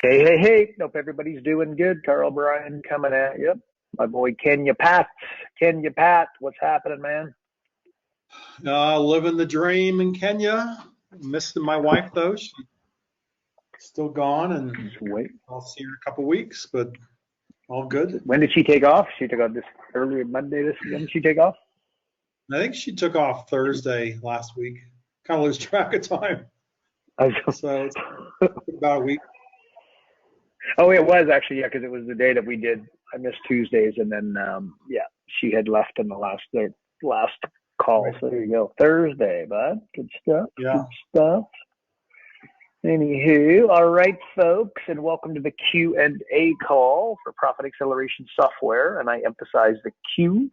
Hey, hey, hey. Hope everybody's doing good. Carl Bryan coming at you. My boy Kenya Pat. Kenya Pat, what's happening, man? Living the dream in Kenya. Missing my wife though. She's still gone, and Just wait. I'll see her in a couple weeks, but all good. When did she take off? She took off this earlier Monday. When did she take off? I think she took off Thursday last week. Kind of lose track of time. So it's about a week. Oh, it was actually, yeah, because it was the day that we did. I missed Tuesdays, and then yeah, she had left in the last call. Right. So there you go, Thursday, bud. Good stuff. Yeah. Good stuff. Anywho, all right, folks, and welcome to the Q&A call for Profit Acceleration Software. And I emphasize the Q.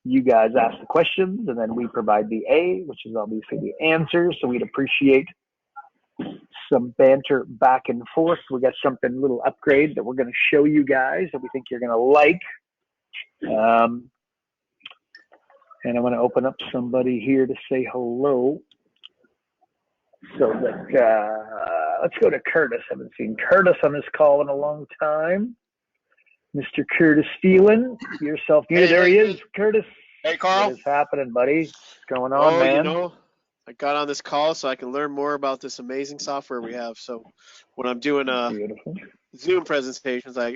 You guys ask the questions, and then we provide the A, which is obviously the answer. So we'd appreciate some banter back and forth. We got something, a little upgrade that we're going to show you guys that we think you're going to like. And I want to open up somebody here to say hello. So that let's go to Curtis. I haven't seen Curtis on this call in a long time. Mr. Curtis Phelan, you're self-muted. There he is, Curtis. Hey, Carl. What is happening, buddy? What's going on, man? I got on this call so I can learn more about this amazing software we have. So when I'm doing Beautiful. Zoom presentations, I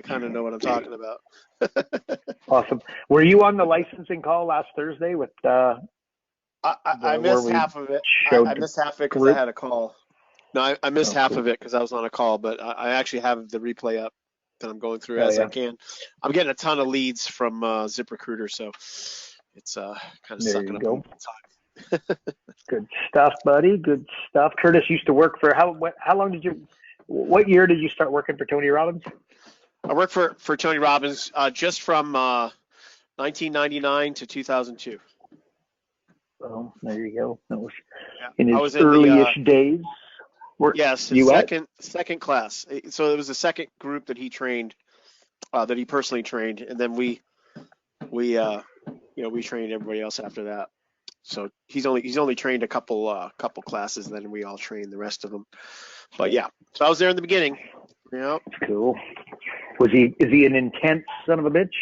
kind of know what I'm talking about. Awesome. Were you on the licensing call last Thursday with I missed half of it. I missed half of it because I had a call. No, I missed half of it because I was on a call, but I actually have the replay up that I'm going through I can. I'm getting a ton of leads from ZipRecruiter, so it's kind of sucking up time. Good stuff, buddy. Good stuff. Curtis used to work for how long what year did you start working for Tony Robbins? I worked for Tony Robbins just from 1999 to 2002. Oh, there you go. That was in his early-ish days. Yes, second class. So it was the second group that he trained, that he personally trained, and then we trained everybody else after that. So he's only trained a couple classes, and then we all trained the rest of them. But yeah, so I was there in the beginning. Yeah. Cool. Is he an intense son of a bitch?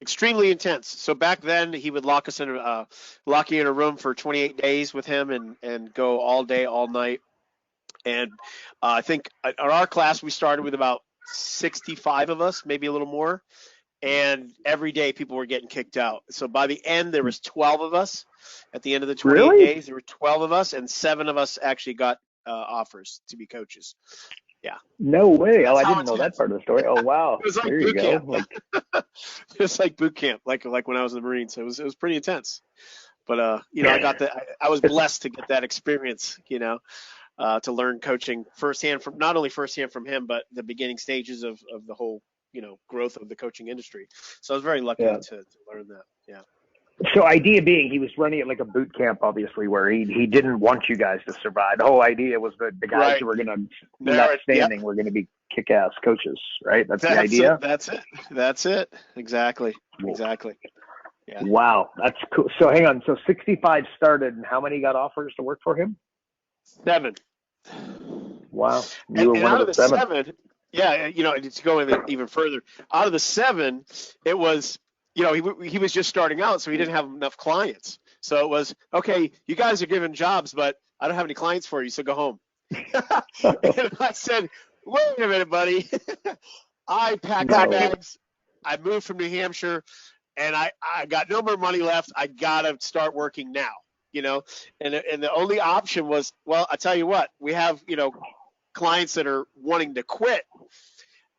Extremely intense. So back then he would lock you in a room for 28 days with him and go all day, all night. And I think at our class we started with about 65 of us, maybe a little more. And every day people were getting kicked out. So by the end, there was 12 of us. At the end of the 28 days, there were 12 of us, and 7 of us actually got offers to be coaches. Yeah. No way. I didn't know that part of the story. Oh, wow. It was like there boot you camp. go. It was like boot camp, like when I was in the Marines. It was pretty intense. But I was blessed to get that experience, to learn coaching not only firsthand from him, but the beginning stages of the whole growth of the coaching industry. So I was very lucky to learn that. Yeah. So idea being, he was running it like a boot camp, obviously, where he didn't want you guys to survive. The whole idea was that the guys who were going to be left standing were going to be kick-ass coaches, right? That's the idea? That's it. Exactly. Yeah. Wow. That's cool. So hang on. So 65 started, and how many got offers to work for him? 7. Wow. You were one of the 7. Yeah, to go even further, out of the 7, it was, he was just starting out, so he didn't have enough clients. So it was, okay, you guys are giving jobs, but I don't have any clients for you, so go home. And I said, wait a minute, buddy. I packed my bags. I moved from New Hampshire, and I got no more money left. I got to start working now, And the only option was, well, I tell you what, we have, clients that are wanting to quit.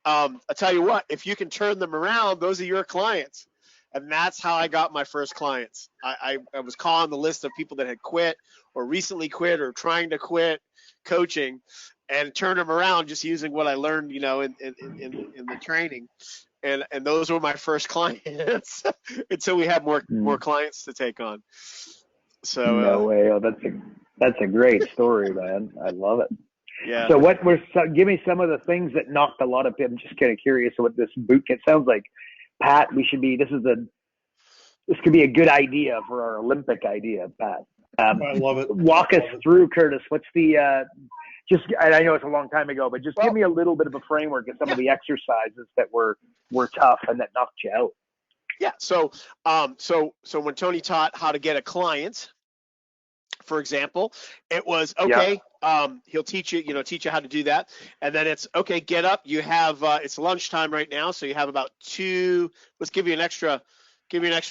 I tell you what, if you can turn them around, those are your clients. And that's how I got my first clients. I was calling the list of people that had quit or recently quit or trying to quit coaching and turn them around just using what I learned, in the training. And those were my first clients until we had more clients to take on. So no way. Oh, that's a great story, man. I love it. Yeah. So give me some of the things that knocked a lot of people. I'm just kind of curious what this boot camp sounds like. Pat, this could be a good idea for our Olympic idea, Pat. I love it. Walk us through, Curtis. What's the just, and I know it's a long time ago, but just give me a little bit of a framework of some of the exercises that were tough and that knocked you out. Yeah. So when Tony taught how to get a client, for example, it was okay. He'll teach you how to do that, and then it's okay. Get up. You have it's lunchtime right now, so you have about two. Let's give you an extra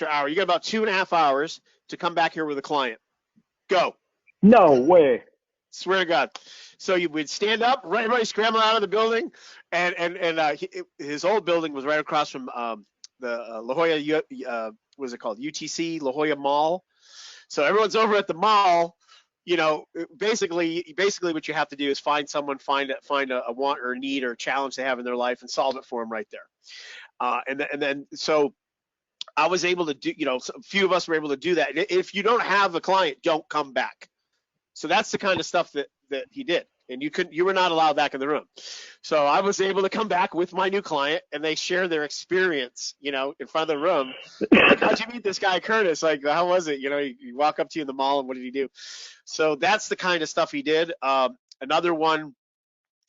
hour. You got about 2.5 hours to come back here with a client. Go. No way. Swear to God. So you would stand up, everybody scramble out of the building, and his old building was right across from the La Jolla. What is it called? UTC La Jolla Mall. So everyone's over at the mall. Basically what you have to do is find a want or a need or a challenge they have in their life and solve it for them right there. And then so I was able to do, a few of us were able to do that. If you don't have a client, don't come back. So that's the kind of stuff that he did. And you were not allowed back in the room. So I was able to come back with my new client, and they share their experience, in front of the room. Like, how'd you meet this guy, Curtis? Like, how was it? You walk up to you in the mall, and what did he do? So that's the kind of stuff he did. Another one,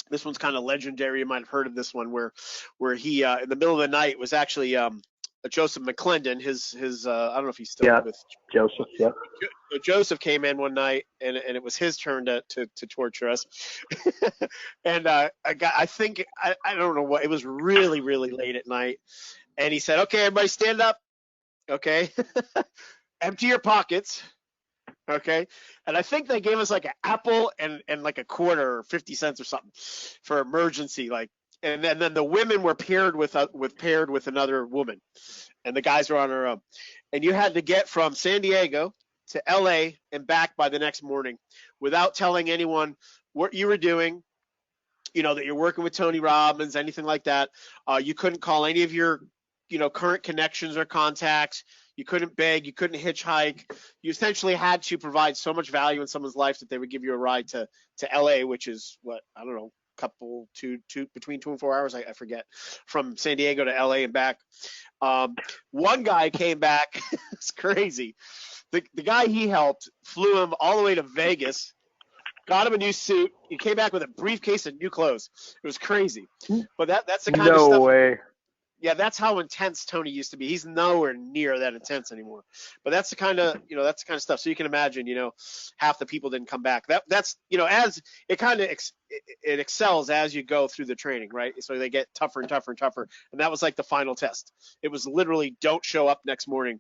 this one's kind of legendary. You might have heard of this one, where he in the middle of the night was actually Joseph McClendon. His I don't know if he's still with Joseph. Yeah. Joseph came in one night, and it was his turn to torture us. And I don't know what, it was really, really late at night. And he said, okay, everybody stand up. Okay. Empty your pockets. Okay. And I think they gave us like an apple and like a quarter or 50 cents or something for emergency. And then the women were paired with another woman, and the guys were on their own. And you had to get from San Diego to LA and back by the next morning without telling anyone what you were doing, that you're working with Tony Robbins, anything like that. You couldn't call any of your, current connections or contacts. You couldn't beg. You couldn't hitchhike. You essentially had to provide so much value in someone's life that they would give you a ride to LA, which is what, I don't know, between 2 and 4 hours, I forget, from San Diego to LA and back. One guy came back. It's crazy. The guy he helped flew him all the way to Vegas, got him a new suit. He came back with a briefcase of new clothes. It was crazy. But that's the kind of stuff. No way. Yeah, that's how intense Tony used to be. He's nowhere near that intense anymore. But that's the kind of stuff. So you can imagine, half the people didn't come back. That's as it kind of it excels as you go through the training, right? So they get tougher and tougher and tougher. And that was like the final test. It was literally, don't show up next morning.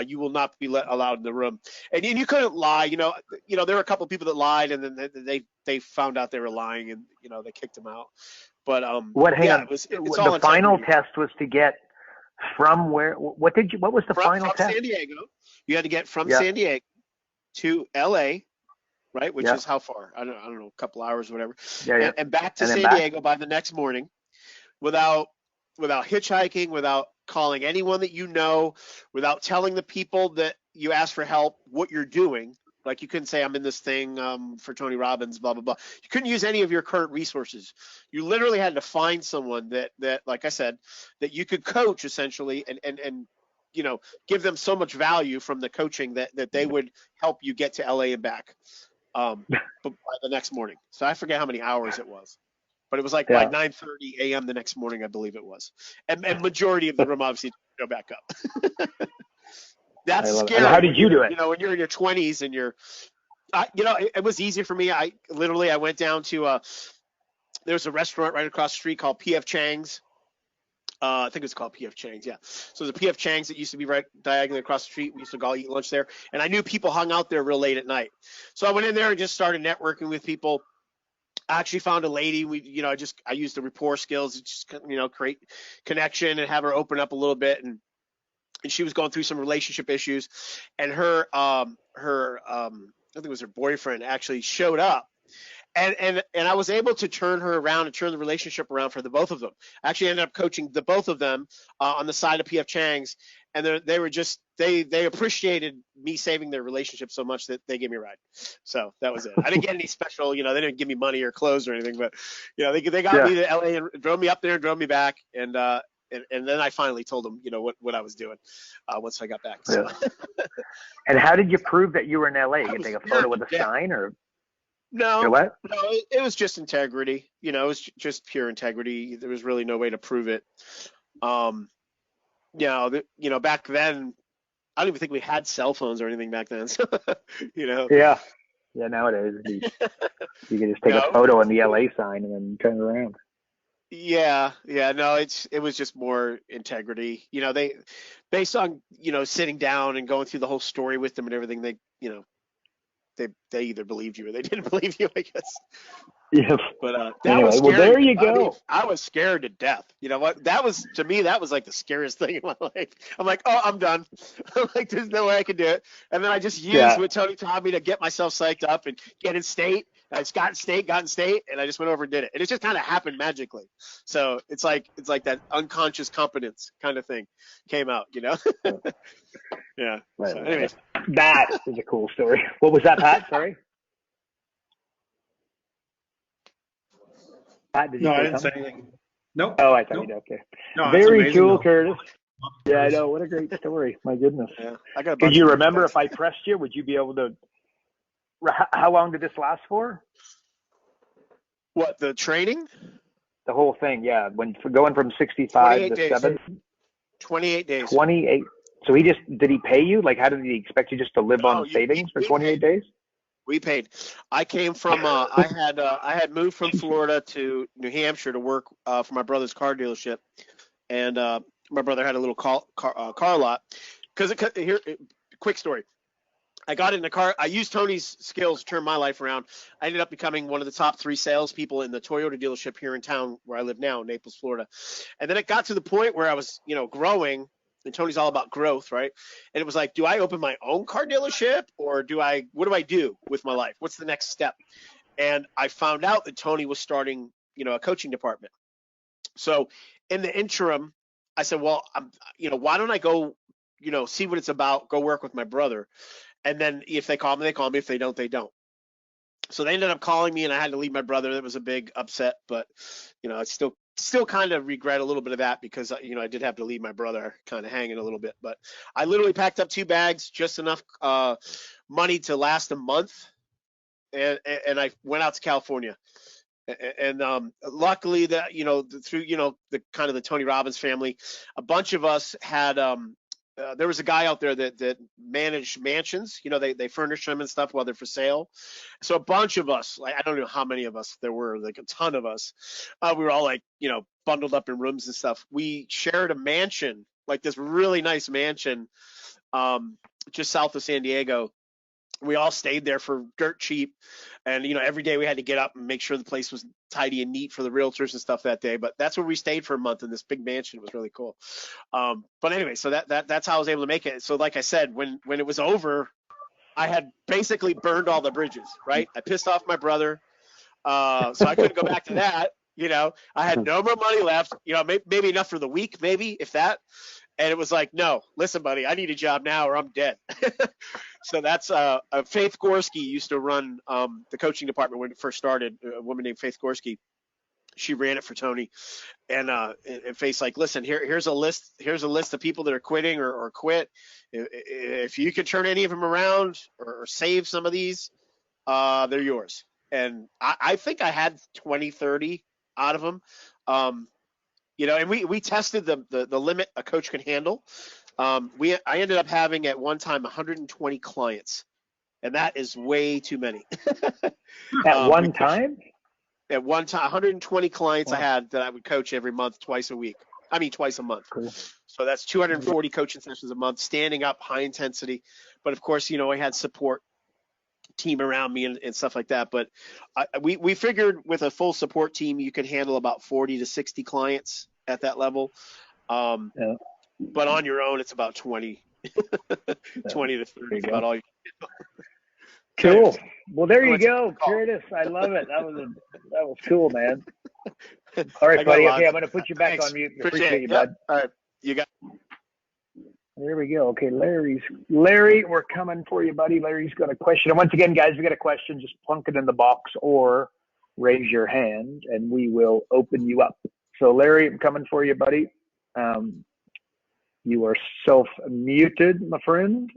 You will not be allowed in the room. And you couldn't lie. There were a couple of people that lied, and then they found out they were lying, and they kicked them out. But it's all the final test was to get from where? What was the final test? From San Diego. You had to get from San Diego to LA, right? Which is how far? I don't know, a couple hours or whatever. Yeah. And back to San Diego by the next morning, without hitchhiking, without calling anyone that without telling the people that you asked for help what you're doing. Like, you couldn't say, I'm in this thing for Tony Robbins, blah, blah, blah. You couldn't use any of your current resources. You literally had to find someone that like I said, that you could coach essentially and give them so much value from the coaching that they would help you get to LA and back by the next morning. So I forget how many hours it was. But it was like by 9:30 a.m. the next morning, I believe it was. And majority of the room obviously didn't go back up. That's scary. And how did you do it? When you're in your 20s and it was easy for me. I went down to there's a restaurant right across the street called P.F. Chang's. I think it's called P.F. Chang's, yeah. So the P.F. Chang's that used to be right diagonally across the street. We used to go eat lunch there. And I knew people hung out there real late at night. So I went in there and just started networking with people. I actually found a lady. I used the rapport skills to just, create connection and have her open up a little bit. And she was going through some relationship issues, and her I think it was her boyfriend actually showed up, and I was able to turn her around and turn the relationship around for the both of them. I actually ended up coaching the both of them on the side of P.F. Chang's, and they were just they appreciated me saving their relationship so much that they gave me a ride. So that was it. I didn't get any special, they didn't give me money or clothes or anything, but they got me to LA and drove me up there and drove me back, and then I finally told them, what I was doing once I got back. So. And how did you prove that you were in LA? You take a photo with a sign, or? No, what? no, it was just integrity. You know, it was just pure integrity. There was really no way to prove it. Um, back then, I don't even think we had cell phones or anything back then. So, you know, Yeah. Yeah, nowadays you can just take a no, photo on the LA sign and then turn it around. yeah, no, it was just more integrity. You know, they based on, sitting down and going through the whole story with them and everything, they either believed you or they didn't believe you, I guess. Yeah. But that was Anyway, well, scary. there you I mean, go. I was scared to death. You know what? That was, to me, that was like the scariest thing in my life. I'm like, oh, I'm done. I'm like, there's no way I can do it. And then I just used Yeah. what Tony taught me to get myself psyched up and get in state. I just got in state, and I just went over and did it. And it just kind of happened magically. So it's like that unconscious competence kind of thing came out, Yeah. So anyways, That is a cool story. What was that, Pat? Sorry. Pat, did you No, I say didn't say something? anything. Nope. Oh, I thought you Nope. did. Okay. No, that's Very amazing cool, though. Curtis. Yeah, I know. What a great story. My goodness. yeah, I got a Could bunch you of remember if I pressed you? Would you be able to? How long did this last for? What, the training? The whole thing, yeah. When going from 65 28 to days. 7, 28 days. 28. So did he pay you? Like, how did he expect you just to live No, on savings for we 28 paid. days? We paid. I came from. I had moved from Florida to New Hampshire to work for my brother's car dealership, and my brother had a little car lot. Because here, quick story. I got in the car. I used Tony's skills to turn my life around. I ended up becoming one of the top 3 salespeople in the Toyota dealership here in town where I live now, Naples, Florida. And then it got to the point where I was, growing, and Tony's all about growth, right? And it was like, do I open my own car dealership, or what do I do with my life? What's the next step? And I found out that Tony was starting, a coaching department. So in the interim, I said, well, why don't I go, see what it's about, go work with my brother. And then if they call me, they call me. If they don't, they don't. So they ended up calling me, and I had to leave my brother. That was a big upset, but I still kind of regret a little bit of that because I did have to leave my brother kind of hanging a little bit. But I literally packed up 2 bags, just enough money to last a month, and I went out to California. And luckily that through the kind of the Tony Robbins family, a bunch of us had there was a guy out there that managed mansions. They furnish them and stuff while they're for sale. So a bunch of us, like, I don't know how many of us there were, like a ton of us, we were all like, bundled up in rooms and stuff. We shared a mansion, like this really nice mansion, just south of San Diego. We all stayed there for dirt cheap. And, every day we had to get up and make sure the place was tidy and neat for the realtors and stuff that day. But that's where we stayed for a month in this big mansion. It was really cool. But anyway, so that's how I was able to make it. So like I said, when it was over, I had basically burned all the bridges, right? I pissed off my brother. So I couldn't go back to that. I had no more money left, maybe enough for the week, maybe if that. And it was like, no, listen, buddy, I need a job now or I'm dead. So that's Faith Gorski used to run the coaching department when it first started. A woman named Faith Gorski. She ran it for Tony, and Faith's like, listen, here's a list. Here's a list of people that are quitting or quit. If you can turn any of them around or save some of these, they're yours. And I think I had 20, 30 out of them. And we tested the limit a coach can handle. I ended up having at one time 120 clients, and that is way too many. At one time? At one time, 120 clients I had that I would coach every month, twice a month. Cool. So that's 240 coaching sessions a month, standing up, high intensity. But of course, I had support team around me and stuff like that. But we figured with a full support team, you could handle about 40 to 60 clients at that level. Yeah. But on your own, it's about 20, 20 to 30 is about all you can do. Cool. Well, there you go, Curtis. I love it. That was cool, man. All right, buddy. Okay, I'm going to put you back on mute. Appreciate you, bud. All right. You got. There we go. Okay, Larry, we're coming for you, buddy. Larry's got a question. And once again, guys, if you got a question, just plunk it in the box or raise your hand, and we will open you up. So, Larry, I'm coming for you, buddy. You are self-muted, my friend.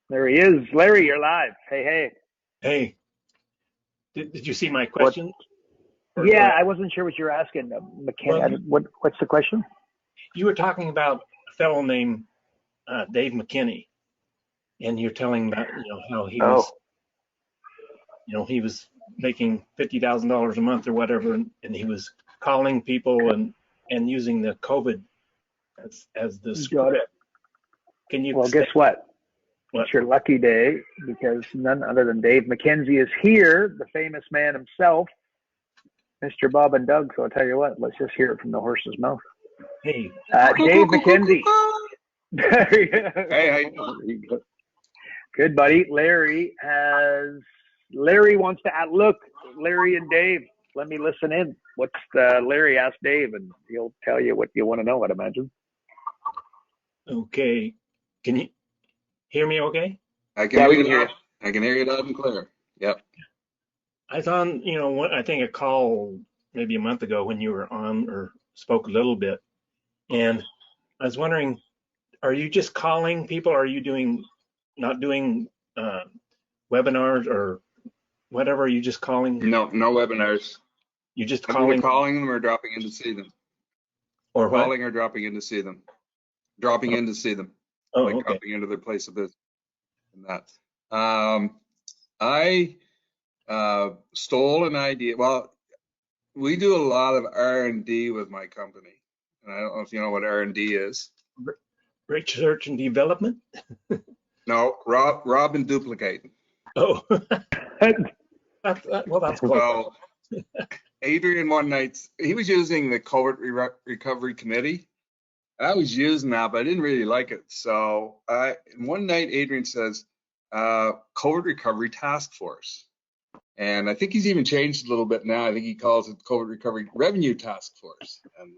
There he is. Larry, you're live. Hey. Hey. Did you see my question? Yeah, I wasn't sure what you were asking, McKinney. What's the question? You were talking about a fellow named Dave McKinney, and you're telling about how he was, he was making $50,000 a month or whatever, and he was calling people and using the COVID as the script. Can you? Well, guess what? What? It's your lucky day, because none other than Dave McKenzie is here, the famous man himself, Mr. Bob and Doug. So I'll tell you what, let's just hear it from the horse's mouth. Hey, Dave McKenzie. Hey, good buddy. Larry wants to look. Larry and Dave, let me listen in. What's Larry asked Dave, and he'll tell you what you want to know, I'd imagine. Okay. Can you hear me okay? I can hear you. I can hear you loud and clear. Yep. I was on, I think a call maybe a month ago when you were on or spoke a little bit. And I was wondering, are you just calling people? Are you not doing webinars or whatever? Are you just calling? No webinars. You just calling them or dropping in to see them. Or what? Calling or dropping in to see them. Dropping in to see them. Oh, like okay. Dropping into their place of business. And that. I stole an idea. Well, we do a lot of R&D with my company. And I don't know if you know what R&D is. Research and development? No, rob and duplicate. Oh. Well, that's close. Well, Adrian one night, he was using the COVID recovery committee. And I was using that, but I didn't really like it. So one night, Adrian says, COVID recovery task force. And I think he's even changed a little bit now. I think he calls it COVID recovery revenue task force. And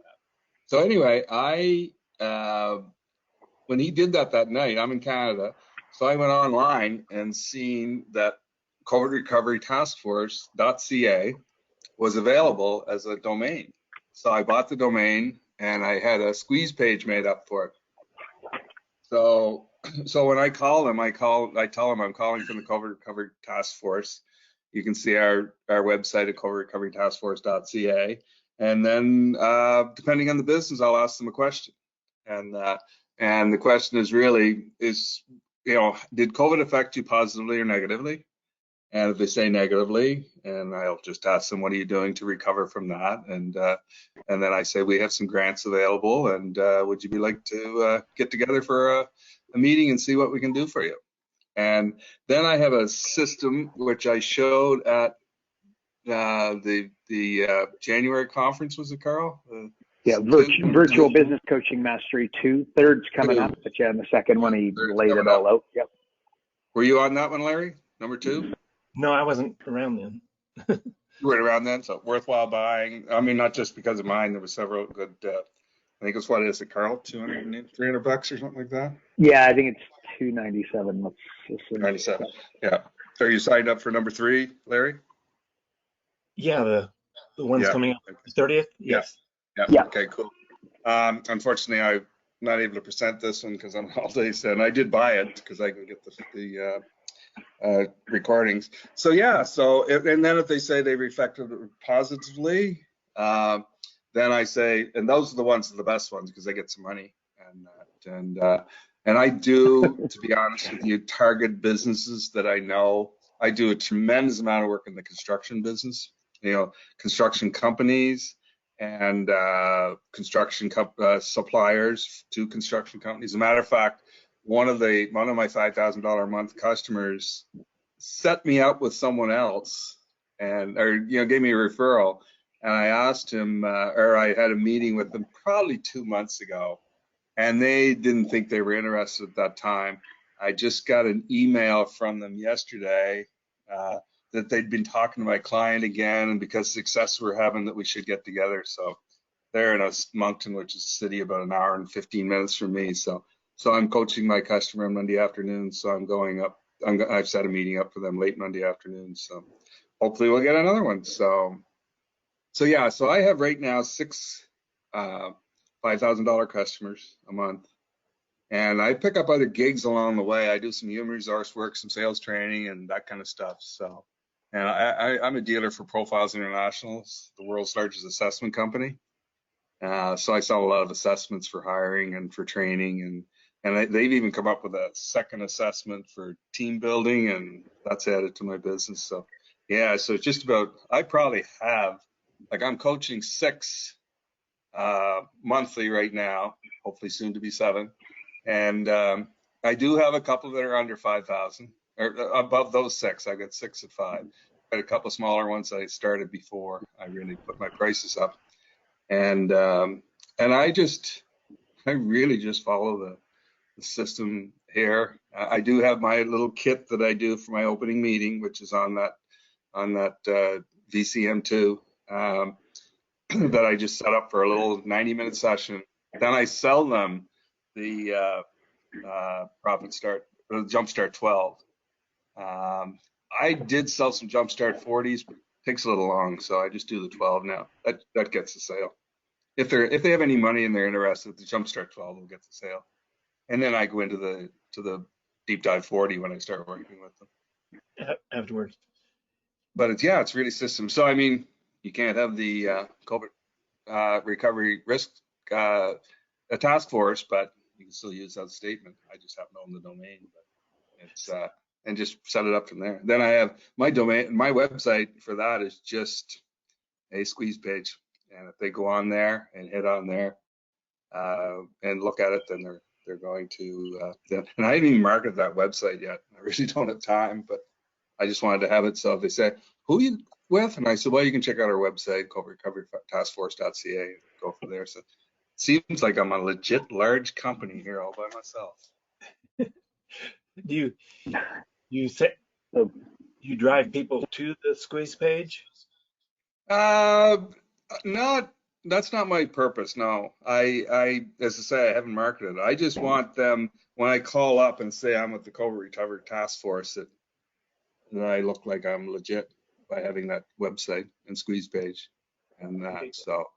so anyway, when he did that night, I'm in Canada. So I went online and seen that COVID recovery task force.ca was available as a domain. So I bought the domain and I had a squeeze page made up for it. So when I call him, I tell him I'm calling from the COVID recovery task force. You can see our website at covidrecoverytaskforce.ca. And then depending on the business, I'll ask them a question. And the question is really, did COVID affect you positively or negatively? And if they say negatively, and I'll just ask them, what are you doing to recover from that? And then I say, we have some grants available, and would you be like to get together for a meeting and see what we can do for you? And then I have a system which I showed at the January conference, was it, Carl? Yeah, virtual business coaching mastery 2. Third's coming up, but yeah, in the second one he laid it all out. Yep. Were you on that one, Larry? Number 2? No, I wasn't around then. You weren't around then, so worthwhile buying. I mean, not just because of mine. There were several good. I think it's what is it, Carl? $200, $300 or something like that. Yeah, I think it's $297. Let's 97. Yeah. So you signed up for number 3, Larry? Yeah, the one's coming up the 30th. Yes. Yeah. Okay, cool. Unfortunately, I'm not able to present this one because I'm on holidays, and I did buy it because I can get the recordings. So yeah. And then if they say they reflected positively, then I say, and those are the ones that are the best ones because they get some money. And I do, to be honest with you, target businesses that I know. I do a tremendous amount of work in the construction business. Construction companies and construction suppliers to construction companies. As a matter of fact, one of my $5,000 a month customers set me up with someone else, or gave me a referral. And I asked him, or I had a meeting with them probably 2 months ago, and they didn't think they were interested at that time. I just got an email from them yesterday that they'd been talking to my client again, and because success we're having, that we should get together. So they're in Moncton, which is a city about an hour and 15 minutes from me. So I'm coaching my customer on Monday afternoon. So I'm going up. I've set a meeting up for them late Monday afternoon. So hopefully we'll get another one. So yeah. So I have right now 6 $5,000 customers a month, and I pick up other gigs along the way. I do some human resource work, some sales training, and that kind of stuff. So And I'm a dealer for Profiles International, the world's largest assessment company. So I sell a lot of assessments for hiring and for training, and they've even come up with a second assessment for team building, and that's added to my business. So yeah, so it's just about, I probably have, like, I'm coaching 6 monthly right now, hopefully soon to be 7. And I do have a couple that are under 5,000 or above those 6. I got 6 at 5. Got a couple smaller ones I started before I really put my prices up. And I really just follow the system here. I do have my little kit that I do for my opening meeting, which is on that VCM2 that I just set up for a little 90-minute session. Then I sell them the Jumpstart 12. I did sell some Jumpstart 40s, but it takes a little long, so I just do the 12 now. That gets the sale. If they have any money and they're interested, the Jumpstart 12 will get the sale. And then I go into the Deep Dive 40 when I start working with them afterwards. But it's really system. So I mean, you can't have the COVID recovery risk task force, but you can still use that statement. I just happen to own the domain, but it's and just set it up from there. Then I have my domain. My website for that is just a squeeze page, and if they go on there and hit on there and look at it, then they're going to. And I haven't even marketed that website yet. I really don't have time, but I just wanted to have it. So if they say, "Who are you with?" and I said, "Well, you can check out our website, recoverytaskforce.ca, and go from there." So it seems like I'm a legit large company here all by myself. Do you drive people to the squeeze page? That's not my purpose. No, I as I say, I haven't marketed it. I just want them when I call up and say I'm with the COVID Recovery Task Force that I look like I'm legit by having that website and squeeze page and that. So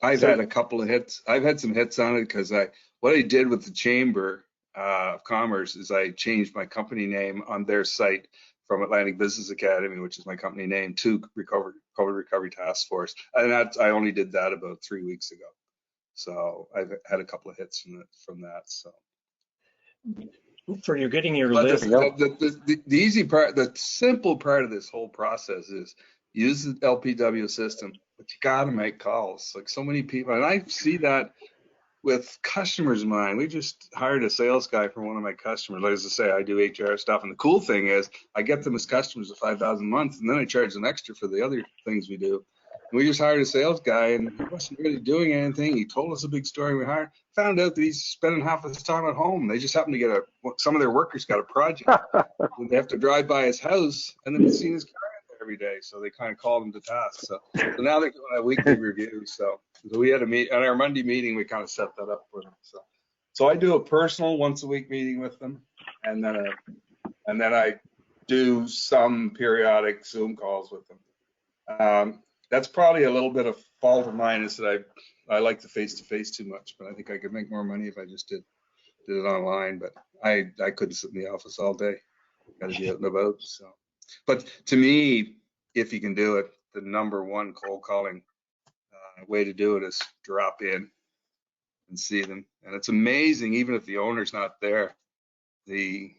I've had a couple of hits. I've had some hits on it because what I did with the Chamber of Commerce is I changed my company name on their site from Atlantic Business Academy, which is my company name, to COVID Recovery Task Force. And I only did that about 3 weeks ago. So I've had a couple of hits from that. So for you getting your but list. the easy part, the simple part of this whole process is use the LPW system, but you got to make calls. Like so many people, and I see that with customers of mine. We just hired a sales guy for one of my customers. Like as I say, I do HR stuff, and the cool thing is I get them as customers at $5,000 a month, and then I charge them extra for the other things we do. And we just hired a sales guy, and he wasn't really doing anything. He told us a big story. We found out that he's spending half of his time at home. They just happen to some of their workers got a project. They have to drive by his house, and then we've seen his car every day. So they kind of called him to task. So now they're doing a weekly review. So we had at our Monday meeting, we kind of set that up for them. So I do a personal once a week meeting with them, and then I do some periodic Zoom calls with them. That's probably a little bit of fault of mine is that I like the face-to-face too much, but I think I could make more money if I just did it online. But I couldn't sit in the office all day. Got to be out and about. So, but to me, if you can do it, the number one cold calling way to do it is drop in and see them. And it's amazing, even if the owner's not there, the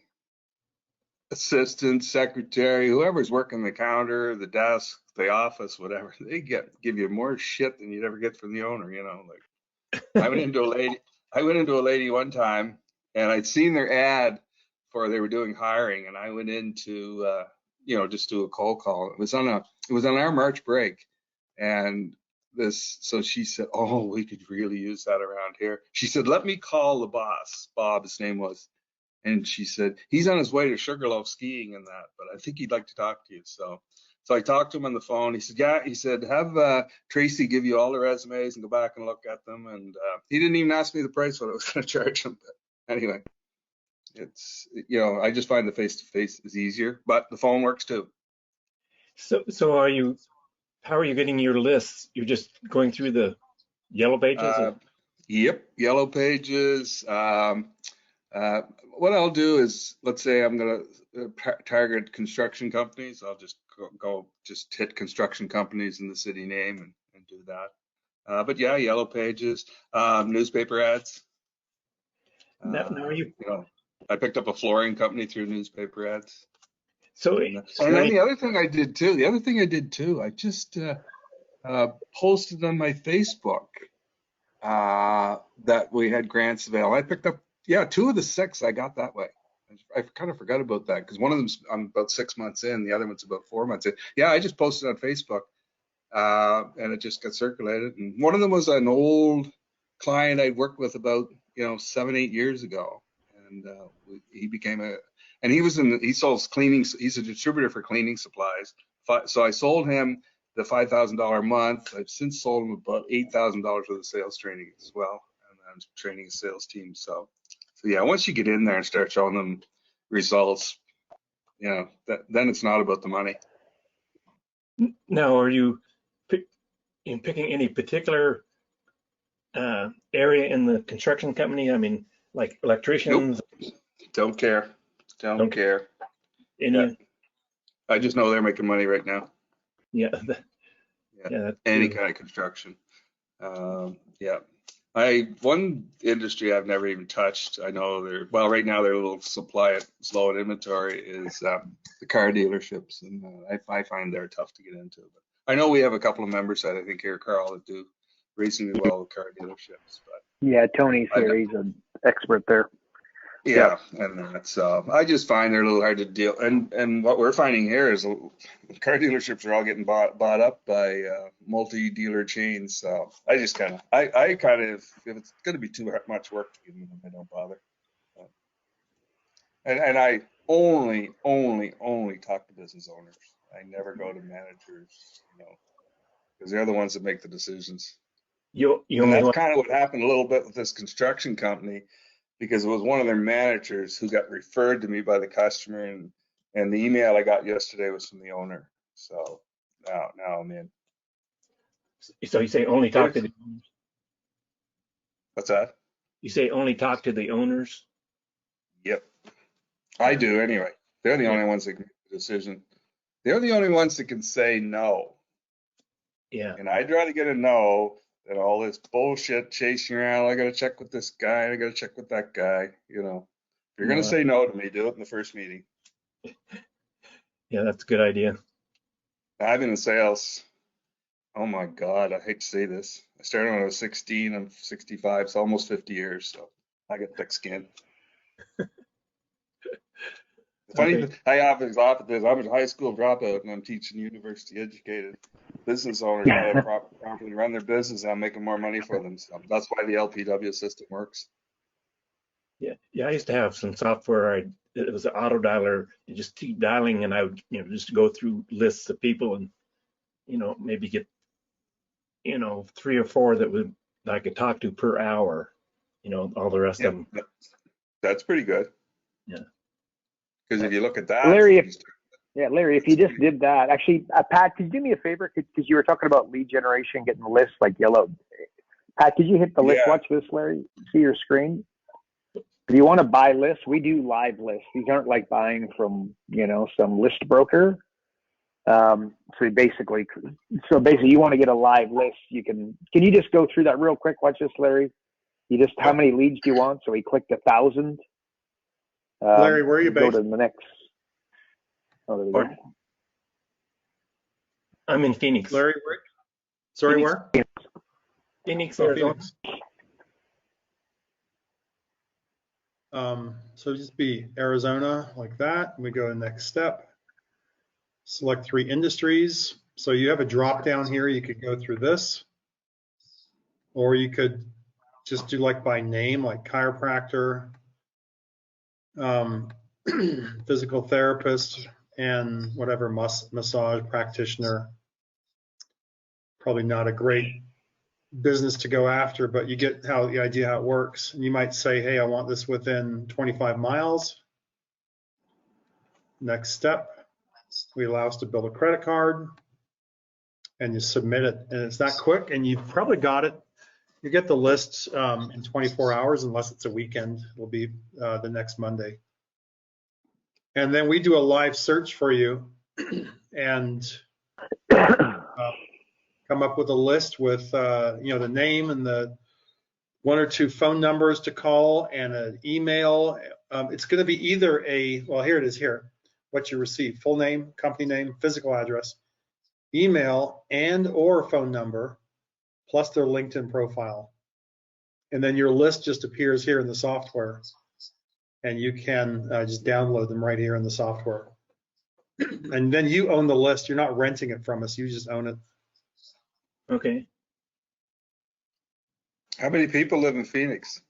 assistant, secretary, whoever's working the counter, the desk, the office, whatever, they give you more shit than you'd ever get from the owner. Like I went into a lady one time, and I'd seen their ad they were doing hiring, and I went into just do a cold call. It was on our March break, and so she said, "Oh, we could really use that around here." She said, "Let me call the boss." Bob, his name was. And she said, "He's on his way to Sugarloaf skiing and that, but I think he'd like to talk to you." So I talked to him on the phone. He said, "Yeah." He said, "Have Tracy give you all the resumes and go back and look at them." And he didn't even ask me the price what I was going to charge him. But anyway, it's I just find the face-to-face is easier, but the phone works too. So how are you getting your lists? You're just going through the yellow pages? Yep, yellow pages. What I'll do is, let's say I'm going to target construction companies. I'll just just hit construction companies in the city name and do that. But yeah, Yellow Pages, newspaper ads. I picked up a flooring company through newspaper ads. And then the other thing I did too, I just posted on my Facebook that we had grants available. I picked up, 2 of the 6 I got that way. I kind of forgot about that because one of them's I'm about 6 months in, the other one's about 4 months in. Yeah, I just posted on Facebook and it just got circulated. And one of them was an old client I'd worked with about 7, 8 years ago, and he became he sells cleaning. He's a distributor for cleaning supplies. So I sold him the $5,000 a month. I've since sold him about $8,000 worth of sales training as well, and I'm training a sales team. So yeah, once you get in there and start showing them results, then it's not about the money. Now, are you picking any particular area in the construction company? I mean, like electricians? Nope. Don't care. Don't care. I just know they're making money right now. Yeah. Any kind of construction. One industry I've never even touched. I know right now they're a little slow in inventory is the car dealerships, and I find they're tough to get into. But I know we have a couple of members that I think here, Carl, that do reasonably well with car dealerships. But yeah, Tony's here. He's an expert there. Yeah, and that's I just find they're a little hard to deal. And what we're finding here is car dealerships are all getting bought up by multi-dealer chains. So I just kind of if it's going to be too much work to give them, I don't bother. And I only talk to business owners. I never go to managers, because they're the ones that make the decisions. And that's kind of what happened a little bit with this construction company, because it was one of their managers who got referred to me by the customer, and the email I got yesterday was from the owner. So now I'm in. So you say only talk to the owners? What's that? You say only talk to the owners? Yep. I do anyway. They're the only ones that can make the decision. They're the only ones that can say no. Yeah. And I'd rather get a no than all this bullshit chasing around. I got to check with this guy. I got to check with that guy. If you're going to say no to me, do it in the first meeting. Yeah, that's a good idea. I've been in sales. Oh my God, I hate to say this. I started when I was 16. I'm 65, so almost 50 years. So I got thick skin. Funny, I often laugh at this. I'm a high school dropout, and I'm teaching university-educated business owners how to properly run their business, and I'm making more money for them. So that's why the LPW system works. Yeah. I used to have some software. It was an auto dialer. You just keep dialing, and I would, just go through lists of people, and maybe get, 3 or 4 that I could talk to per hour. All the rest of them. That's pretty good. Yeah. Because if you look at that, Larry, if you just did that, actually, Pat, could you do me a favor? Because you were talking about lead generation, getting lists like Yellow. Pat, could you hit the list? Watch this, Larry. See your screen. If you want to buy lists, we do live lists. These aren't like buying from some list broker. So basically, you want to get a live list. Can you just go through that real quick? Watch this, Larry. How many leads do you want? So we clicked 1,000. Larry, where are you based? Go to the next. Oh, there we go. I'm in Phoenix. Larry, where? Phoenix, Arizona. So just be Arizona like that. We go to the next step. Select 3 industries. So you have a drop down here. You could go through this, or you could just do like by name, like chiropractor, physical therapist, and whatever massage practitioner. Probably not a great business to go after, but you get the idea how it works. And you might say, hey, I want this within 25 miles. Next step, we allow us to build a credit card, and you submit it. And it's that quick, and you've probably got it You get the list in 24 hours, unless it's a weekend. It'll be the next Monday. And then we do a live search for you and come up with a list with the name and the 1 or 2 phone numbers to call and an email. It's going to be either here it is here, what you receive: full name, company name, physical address, email, and or phone number, plus their LinkedIn profile. And then your list just appears here in the software, and you can just download them right here in the software. And then you own the list. You're not renting it from us. You just own it. Okay. How many people live in Phoenix?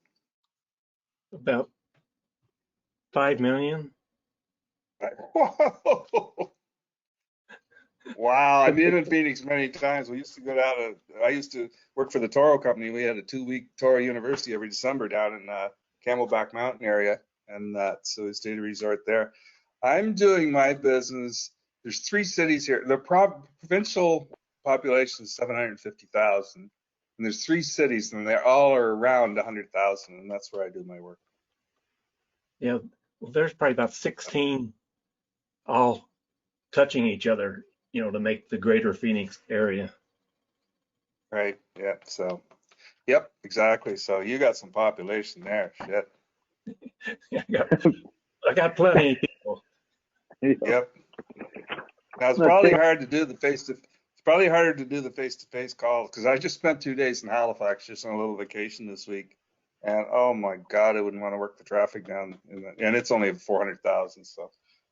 About 5 million. Whoa. Wow, I've been in Phoenix many times. We used to go down I used to work for the Toro Company. We had a 2-week Toro University every December down in Camelback Mountain area, and so we stayed at a resort there. I'm doing my business. There's 3 cities here. The provincial population is 750,000, and there's 3 cities, and they all are around 100,000, and that's where I do my work. Yeah, well, there's probably about 16 all touching each other, to make the greater Phoenix area. Right. Yeah. So, yep, exactly. So you got some population there. Shit. I got plenty of people. Yep. Now it's probably hard to do the It's probably harder to do the face-to-face calls because I just spent 2 days in Halifax just on a little vacation this week, and oh my God, I wouldn't want to work the traffic down. And it's only 400,000. So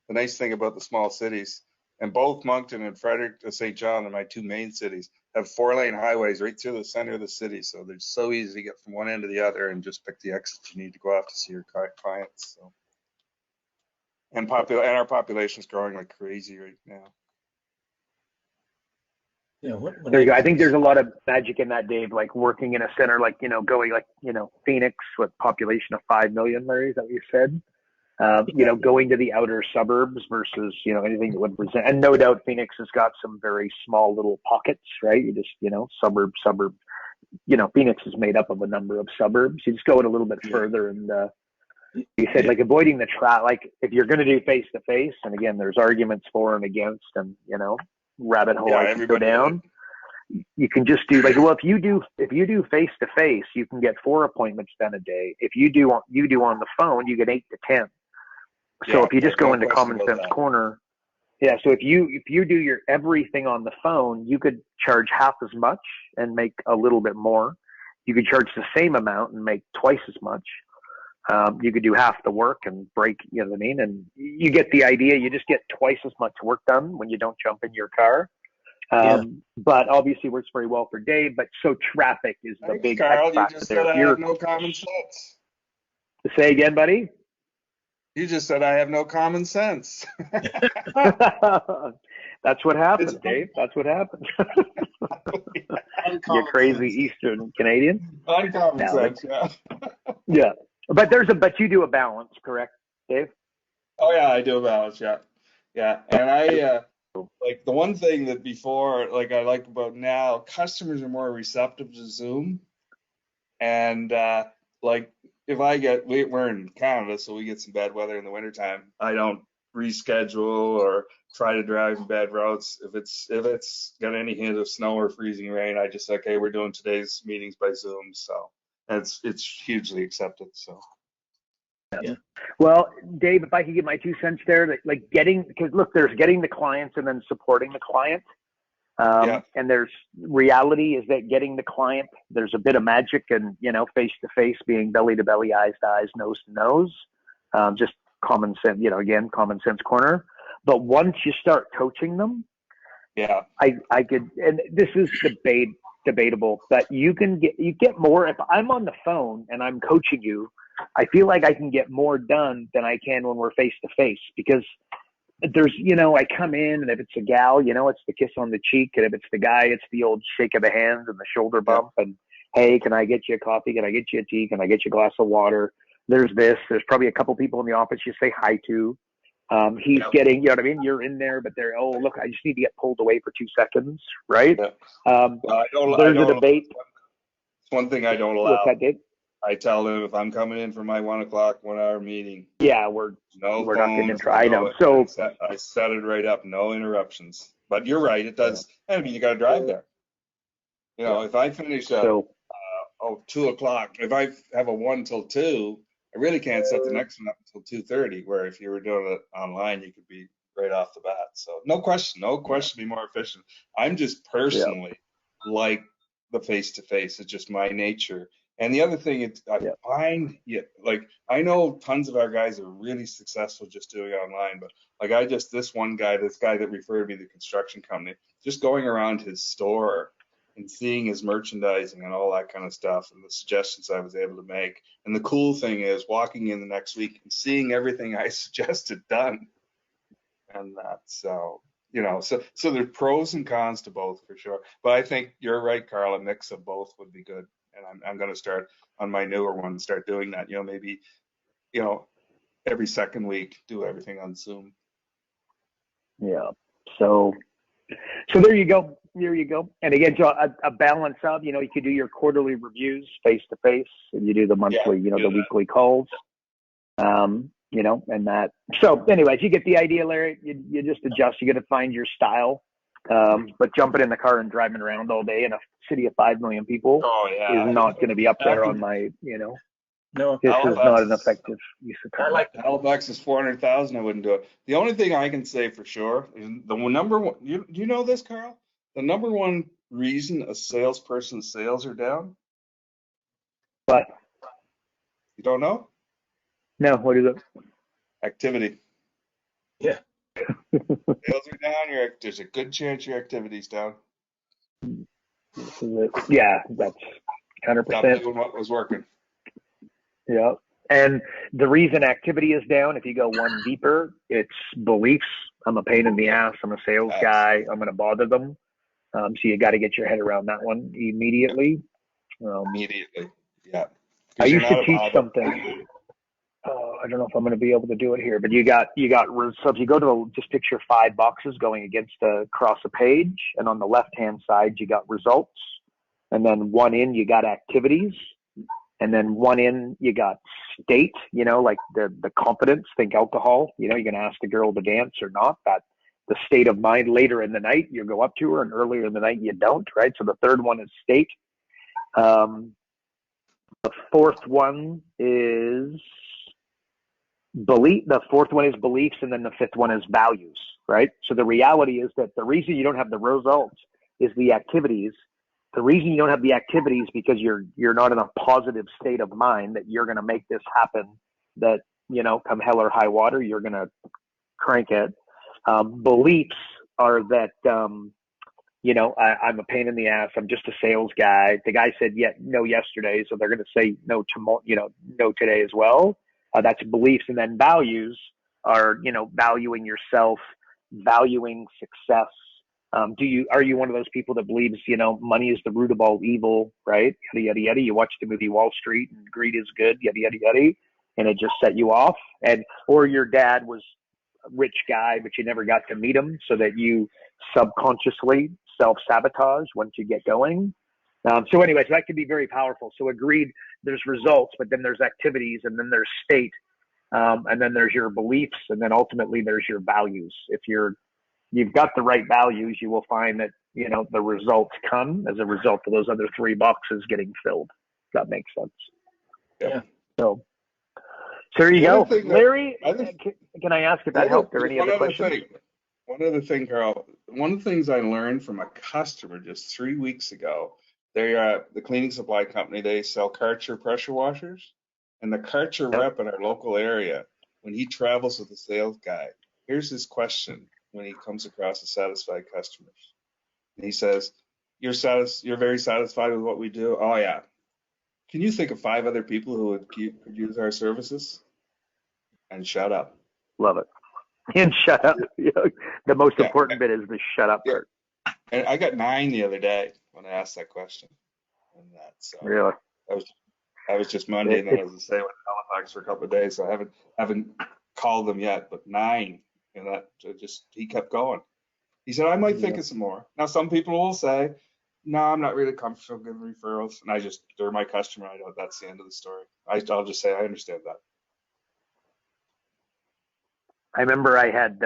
the nice thing about the small cities, and both Moncton and Frederick, St. John are my 2 main cities, have 4-lane highways right through the center of the city. So they're so easy to get from one end to the other and just pick the exit you need to go out to see your clients. So, and our population is growing like crazy right now. Yeah, there you go. I think there's a lot of magic in that, Dave, like working in a center, like, going like, Phoenix with population of 5 million, Larry, is that what you said? Going to the outer suburbs versus, anything that would present. And no doubt Phoenix has got some very small little pockets, right? You just, suburb. Phoenix is made up of a number of suburbs. You just go in a little bit further and you said like avoiding the like if you're going to do face to face, and again, there's arguments for and against, and, rabbit hole I can go down. You can just do like, well, if you do face to face, you can get 4 appointments done a day. If you do on the phone, you get 8 to 10. So if you just go into Common Sense Corner, so if you do your everything on the phone, you could charge half as much and make a little bit more. You could charge the same amount and make twice as much. You could do half the work and break, you know what I mean? And you get the idea. You just get twice as much work done when you don't jump in your car. But obviously works very well for Dave. But so traffic is the big Carl, factor. you just said I have no common sense. Say again, buddy? You just said I have no common sense. That's what happens, Dave. That's what happens. You're crazy Eastern Canadian. Uncommon sense, yeah. But you do a balance, correct, Dave? Oh yeah, I do a balance, yeah. And I like the one thing that before, like I like about now, customers are more receptive to Zoom, and like if we're in Canada, so we get some bad weather in the wintertime. I don't reschedule or try to drive in bad routes. If it's got any hint of snow or freezing rain, I just say, okay, we're doing today's meetings by Zoom. So it's hugely accepted. So. Yeah. Well, Dave, if I could get my 2 cents there, like because look, there's getting the clients and then supporting the client. And there's reality is that getting the client, there's a bit of magic and, face to face being belly to belly, eyes to eyes, nose to nose, just common sense, again, Common Sense Corner. But once you start coaching them, I could, and this is debatable, but you get more. If I'm on the phone and I'm coaching you, I feel like I can get more done than I can when we're face to face, because there's, I come in and if it's a gal, it's the kiss on the cheek. And if it's the guy, it's the old shake of the hands and the shoulder bump. And hey, can I get you a coffee? Can I get you a tea? Can I get you a glass of water? There's there's probably a couple people in the office you say hi to. He's getting, you know what I mean? You're in there, but they're, oh, look, I just need to get pulled away for 2 seconds. Right. Yeah. There's a debate. one thing I don't What's allow. that, Dave? I tell them if I'm coming in for my 1 o'clock, 1 hour meeting, Yeah, we're no not getting phones, into. I know. So I set it right up, no interruptions. But you're right, it does. I mean, you got to drive there. You know, if I finish at so 2 o'clock, if I have a 1 till 2, I really can't set the next one up until 2:30. Where if you were doing it online, you could be right off the bat. So no question, be more efficient. I'm just personally like the face to face. It's just my nature. And the other thing is, I find, like, I know tons of our guys are really successful just doing it online, but like this guy that referred me to the construction company, just going around his store and seeing his merchandising and all that kind of stuff and the suggestions I was able to make. And the cool thing is walking in the next week and seeing everything I suggested done. And that's so, you know, so there's pros and cons to both for sure. But I think you're right, Carl, a mix of both would be good. And I'm going to start on my newer one, start doing that, you know, maybe, you know, every second week, do everything on Zoom. yeah. So there you go. There you go. And again, so a balance of, you know, you could do your quarterly reviews face to face, and you do the monthly, you know, the weekly calls. You know, and that. So, anyways, you get the idea, Larry. You just adjust. You got to find your style. But jumping in the car and driving around all day in a city of 5 million people is not going to be up there on my, you know. No, this is not an effective use of time. I like Halifax is 400,000. I wouldn't do it. The only thing I can say for sure is the number one. Do you know this, Carl? The number one reason a salesperson's sales are down. But you don't know? No. What is it? Activity. Yeah. Sales are down. There's a good chance your activity's down. Yeah, that's 100%. Stop doing what was working. Yeah. And the reason activity is down, if you go one deeper, it's beliefs. I'm a pain in the ass. I'm a sales guy. I'm going to bother them. So you got to get your head around that one immediately. Immediately. Yeah. I used to teach something. I don't know if I'm going to be able to do it here, but you got so if you go to just picture 5 boxes going across a page, and on the left-hand side, you got results, and then one in, you got activities, and then one in, you got state, you know, like the confidence, think alcohol, you know, you're going to ask the girl to dance or not, that the state of mind later in the night, you go up to her, and earlier in the night, you don't, right? So the third one is state. The fourth one is belief. The fourth one is beliefs, and then the fifth one is values, right? So the reality is that the reason you don't have the results is the activities. The reason you don't have the activities because you're not in a positive state of mind that you're going to make this happen, that, you know, come hell or high water, you're going to crank it. Beliefs are that, you know, I'm a pain in the ass. I'm just a sales guy. The guy said no yesterday, so they're going to say no tomorrow, you know, no today as well. That's beliefs. And then values are, you know, valuing yourself, valuing success. Are you one of those people that believes, you know, money is the root of all evil, right? Yada, yada, yada. You watch the movie Wall Street and greed is good, yada, yada, yada. And it just set you off. Or your dad was a rich guy, but you never got to meet him, so that you subconsciously self-sabotage once you get going. So anyways, that can be very powerful. So agreed, there's results, but then there's activities, and then there's state, and then there's your beliefs, and then ultimately there's your values. If you've got the right values, you will find that, you know, the results come as a result of those other 3 boxes getting filled. If that makes sense. Yeah. So there you go. Larry, can I ask if that helped, or any other questions? One other thing, Carl. One of the things I learned from a customer just 3 weeks ago, they the cleaning supply company, they sell Karcher pressure washers, and the Karcher rep in our local area, when he travels with a sales guy, here's his question when he comes across a satisfied customers. And he says, you're very satisfied with what we do? Oh yeah. Can you think of 5 other people who could use our services? And shut up. Love it. And shut up. The most important bit is the shut up part. And I got 9 the other day when I asked that question. And really? I was just Monday, and then I was staying with Halifax for a couple of days, so I haven't called them yet, but 9, and that he kept going. He said, I might think of some more. Now, some people will say, no, I'm not really comfortable giving referrals, and they're my customer. I know that's the end of the story. I'll just say I understand that. I remember I had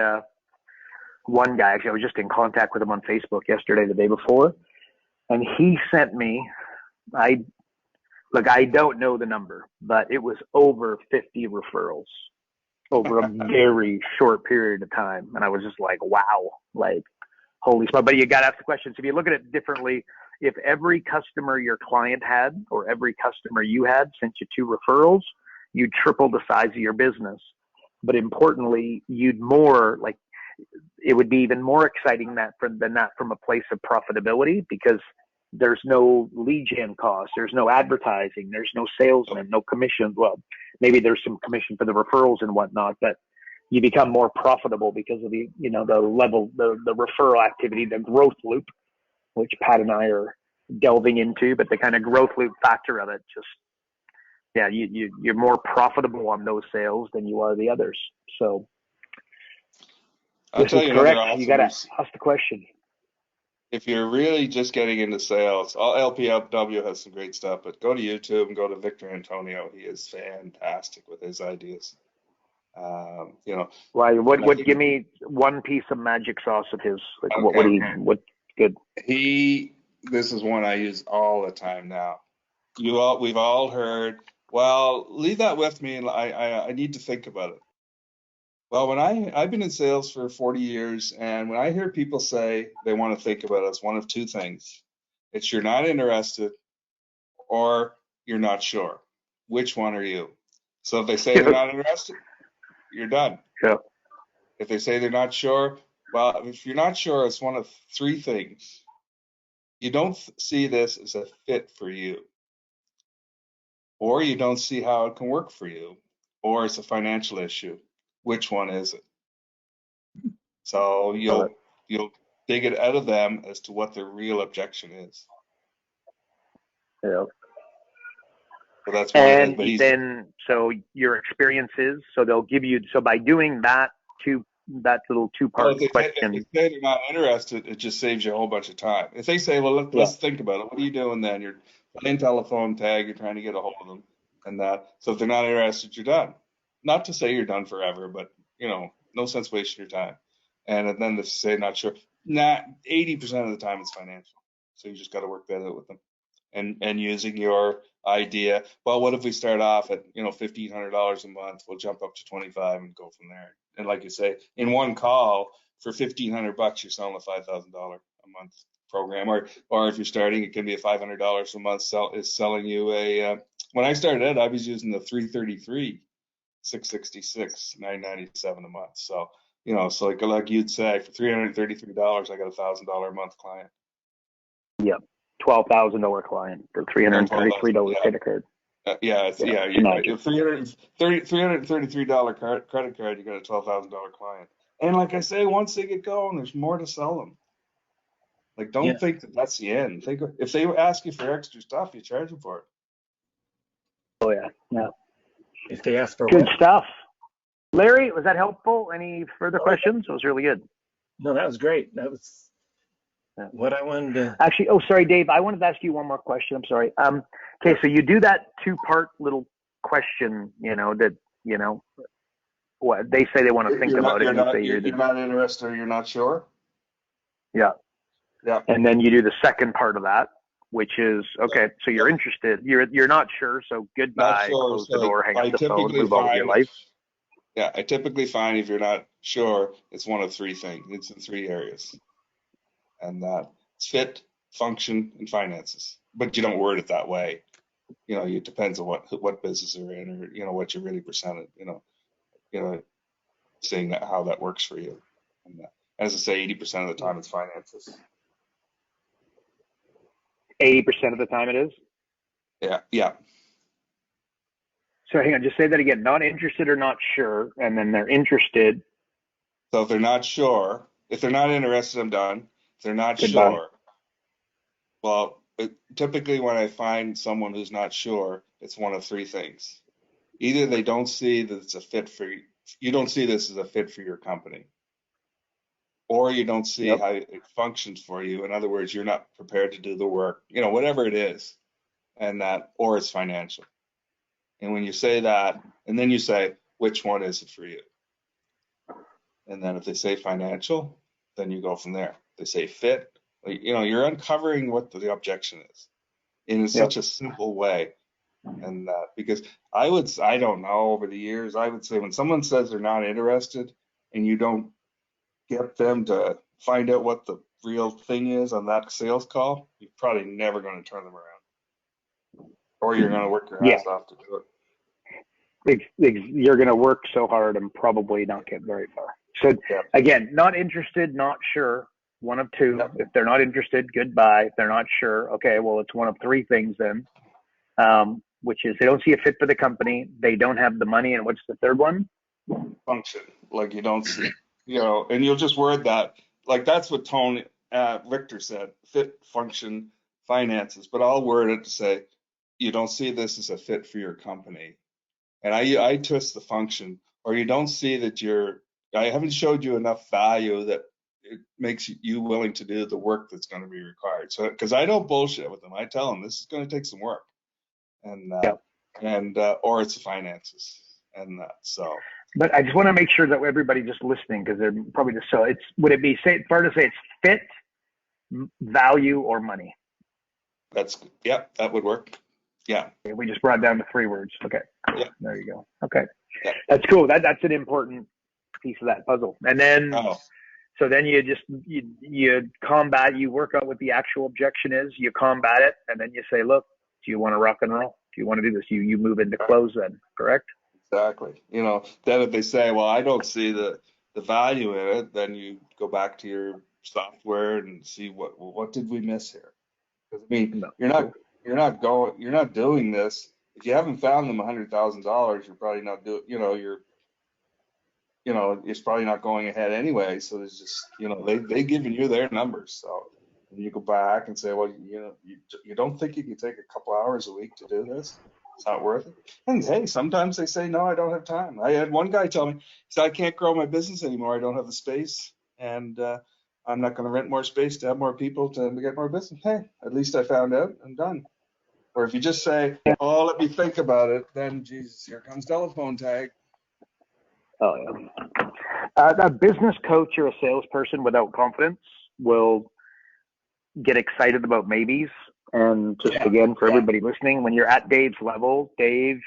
one guy, actually, I was just in contact with him on Facebook yesterday, the day before, and he sent me, I don't know the number, but it was over 50 referrals over a very short period of time. And I was just like, wow, like, holy smoke. But you got to ask the question. So if you look at it differently, if every customer your client had or every customer you had sent you 2 referrals, you'd triple the size of your business. But importantly, you'd more, like, it would be even more exciting than that from a place of profitability, because there's no lead gen costs, there's no advertising, there's no salesman, no commission. Well, maybe there's some commission for the referrals and whatnot, but you become more profitable because of the, you know, the level, the referral activity, the growth loop, which Pat and I are delving into, but the kind of growth loop factor of it, just, yeah, you're more profitable on those sales than you are the others. So I'll tell you another awesome. You got to ask the question. If you're really just getting into sales, LPW has some great stuff, but go to YouTube and go to Victor Antonio. He is fantastic with his ideas. You know. Why? What? Give me one piece of magic sauce of his. Like, okay. What good? This is one I use all the time now. We've all heard, well, leave that with me, and I need to think about it. Well, when I've been in sales for 40 years, and when I hear people say they want to think about it, it's one of 2 things. It's you're not interested or you're not sure. Which one are you? So if they say they're not interested, you're done. Yeah. If they say they're not sure, well, if you're not sure, it's one of 3 things. You don't see this as a fit for you, or you don't see how it can work for you, or it's a financial issue. Which one is it? So you'll dig it out of them as to what their real objection is. Yeah. So that's one and of them. Then, so your experience is, so they'll give you, so by doing that little 2-part question. If they're not interested, it just saves you a whole bunch of time. If they say, well, let's think about it. What are you doing then? You're playing telephone tag, you're trying to get a hold of them and that. So if they're not interested, you're done. Not to say you're done forever, but, you know, no sense wasting your time. And then they say not sure. 80% of the time it's financial. So you just got to work that out with them. And using your idea, well, what if we start off at, you know, $1,500 a month, we'll jump up to 25 and go from there. And like you say, in one call for $1,500, you're selling a $5,000 a month program, or if you're starting, it can be a $500 a month selling you a, when I started out, I was using the 333, 666, 997 a month. So, you know, so like you'd say, for $333, I got a $1,000 a month client. Yep. $12,000 client for $333 credit card. You're right. $333 credit card, you got a $12,000 client. And like I say, once they get going, there's more to sell them. Like, don't think that that's the end. If they ask you for extra stuff, you charge them for it. Oh yeah, yeah. If they ask for good stuff. Larry, was that helpful? Any further questions? It was really good. No, that was great. That was what I wanted to. Actually, oh, sorry, Dave. I wanted to ask you one more question. I'm sorry. Okay, so you do that 2-part little question, you know, that, you know, what they say they want to think about it. You're not interested or you're not sure? Yeah. Yeah. And then you do the second part of that, which is, okay, so you're interested. You're not sure, so goodbye, close the door, hang up the phone, move on with your life. Yeah, I typically find if you're not sure, it's one of 3 things. It's in 3 areas. And it's fit, function, and finances. But you don't word it that way. You know, it depends on what business you're in, or, you know, what you're really presented. You know, seeing how that works for you. And as I say, 80% of the time it's finances. 80% of the time it is? Yeah. So hang on, just say that again. Not interested or not sure, and then they're interested. So if they're not sure, if they're not interested, I'm done. If they're not Goodbye. sure, well, typically when I find someone who's not sure, it's one of 3 things. Either they don't see that it's a fit for you. You don't see this as a fit for your company. or you don't see Yep. how it functions for you. In other words, you're not prepared to do the work, whatever it is, and that, or it's financial. And when you say that, and then you say, which one is it for you? And then if they say financial, then you go from there. If they say fit, you're uncovering what the objection is in such a simple way. And because I don't know, over the years, I would say when someone says they're not interested and you don't get them to find out what the real thing is on that sales call, you're probably never going to turn them around, or you're going to work your Yeah. ass off to do it. You're going to work so hard and probably not get very far. So again, not interested, not sure, one of two. Yep. If they're not interested, goodbye. If they're not sure, okay, well, it's one of three things then, which is they don't see a fit for the company, they don't have the money, and what's the third one? Function, like you don't see, and you'll just word that, like that's what Tony Victor said, fit, function, finances, but I'll word it to say, you don't see this as a fit for your company. And I twist the function, or you don't see that I haven't showed you enough value that it makes you willing to do the work that's going to be required. So, because I don't bullshit with them, I tell them this is going to take some work, and or it's the finances, and so. But I just want to make sure that everybody just listening, because they're probably just would it be fair to say it's fit, value, or money? That would work. Yeah. We just brought it down to 3 words. Okay. Yeah. There you go. Okay. Yeah. That's cool. That's an important piece of that puzzle. And then, so then you combat, you work out what the actual objection is, you combat it, and then you say, look, do you want to rock and roll? Do you want to do this? You move into close then, correct? Exactly. Then if they say, well, I don't see the value in it, then you go back to your software and see what did we miss here? Because you're not doing this. If you haven't found them $100,000, you're probably not doing, it's probably not going ahead anyway. So there's just, they giving you their numbers. So you go back and say, well, you don't think you can take a couple hours a week to do this? It's not worth it. And hey, sometimes they say, no, I don't have time. I had one guy tell me, he said, I can't grow my business anymore. I don't have the space. And I'm not going to rent more space to have more people to get more business. Hey, at least I found out and done. Or if you just say, oh, let me think about it, then Jesus, here comes telephone tag. Oh, yeah. A business coach or a salesperson without confidence will get excited about maybes. And just again, for everybody listening, when you're at Dave's level, Dave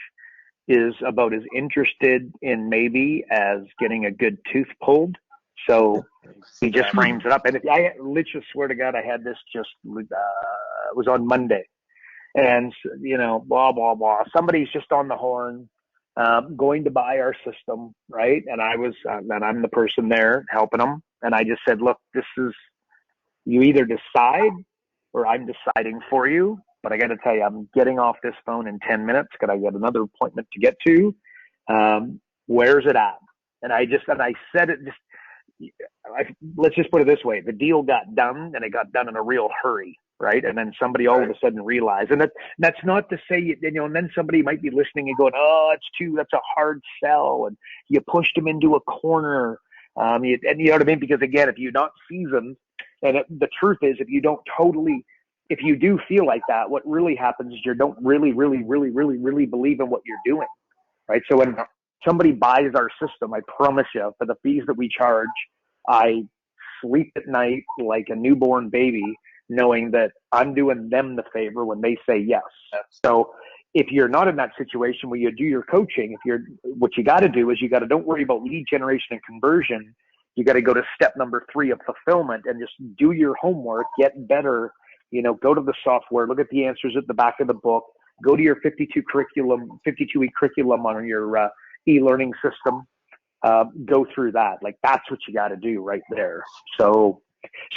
is about as interested in maybe as getting a good tooth pulled. So he just frames it up. And I literally swear to God, I had this just, it was on Monday. And, blah, blah, blah. Somebody's just on the horn, going to buy our system, right? And I'm the person there helping them. And I just said, look, this is, you either decide or I'm deciding for you. But I got to tell you, I'm getting off this phone in 10 minutes because I got another appointment to get to. Where's it at? And I said it just, let's just put it this way. The deal got done and it got done in a real hurry. Right. And then somebody all of a sudden realized, and that's not to say, and then somebody might be listening and going, oh, that's a hard sell. And you pushed them into a corner. And you know what I mean? Because again, if you're not seasoned, and the truth is, if you do feel like that, what really happens is you don't really, really, really, really, really believe in what you're doing. Right. So when somebody buys our system, I promise you, for the fees that we charge, I sleep at night like a newborn baby, knowing that I'm doing them the favor when they say yes. So if you're not in that situation where you do your coaching, what you got to do is don't worry about lead generation and conversion. You got to go to step number 3 of fulfillment and just do your homework, get better, go to the software, look at the answers at the back of the book, go to your 52-week curriculum on your e-learning system, go through that. Like that's what you got to do right there. So